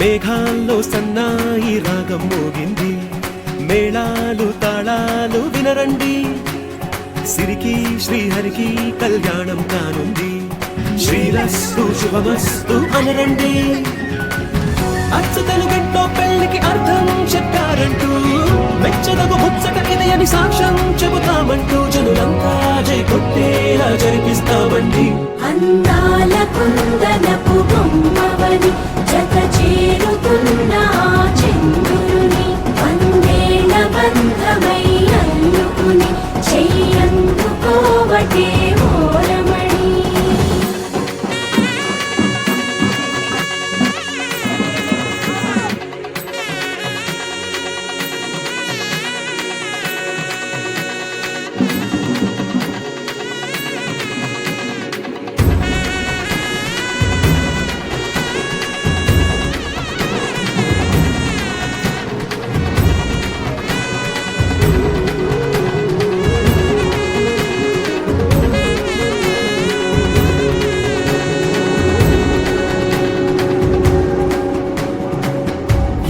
మేఘాల్లో సన్నాయి రాగం మోగింది, మేళాలు తాళాలు వినరండి, సిరికి శ్రీహరికి కళ్యాణం కానుంది, శ్రీరస్తు శుభమస్తు అనరండి. అచ్చు తెలుగింటో పెళ్లికి అర్థం చెప్పారంటూ, మెచ్చదగు ముచ్చట ఇది అని సాక్ష్యం చెబుతామంటూ, జనులంతా జై కొట్టేలా జరిపిస్తామండి. అందాల కుందనపు బొమ్మవని జత చేరుతున్న చంద్రుని, వందేళ్ల బంధమై అల్లుకుని చెయ్యందుకోవటే ఓరమణి.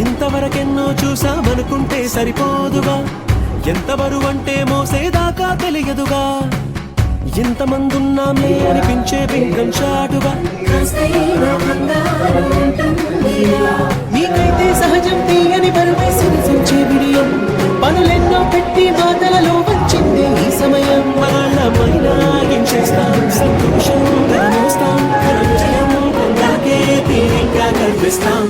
ఇంతవరకెన్నో చూసామనుకుంటే సరిపోదుగా, ఎంత బరువంటే మోసేదాకా తెలియదుగా, ఇంతమందున్నామే అనిపించే బింకం చాటుగా. మీకైతే సహజం తీయని బరువై సిరిసించే విడియం, పనులెన్నో పెట్టి బాధలలో వచ్చింది ఈ సమయం. వాళ్ళమైనా ఏం చేస్తాం, సంతోషంగా మోస్తాం, విజయం పొందాకే తీరిగ్గా కనిపిస్తాం.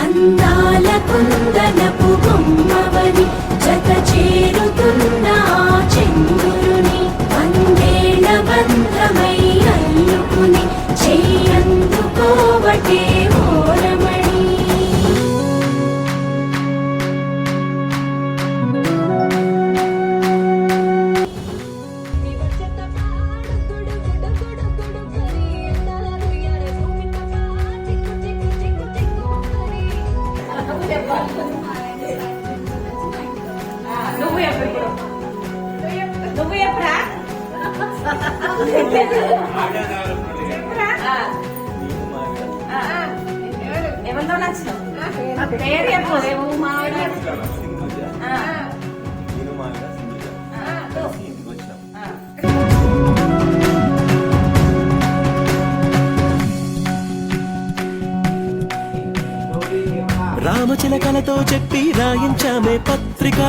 అందాల కుందనపు బొమ్మవని జత చేరుతున్న చంద్రుని, వందేళ్ల బంధమై అల్లుకుని చెయ్యందుకోవటే ఓరమణి. నువ్వు ఎప్పుడా ఎవరితో నచ్చినావు పేరు చెప్పు. రామచిలకలతో చెప్పి రాయించామే పత్రిక,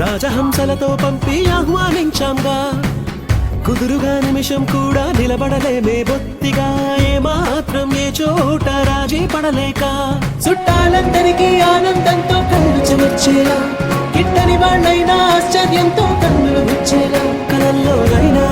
రాజహంసలతో పంపి ఆహ్వానించాంగా, కుదురుగా నిమిషం కూడా నిలబడలేమే బొత్తిగా, ఏమాత్రం ఏ చోట రాజీ పడలేక, చుట్టాలందరికీ ఆనందంతో కళ్ళు చెమర్చేలా, గిట్టని వాళ్ళైనా ఆశ్చర్యంతో కన్నులు వచ్చేలా, కలల్లోనైనా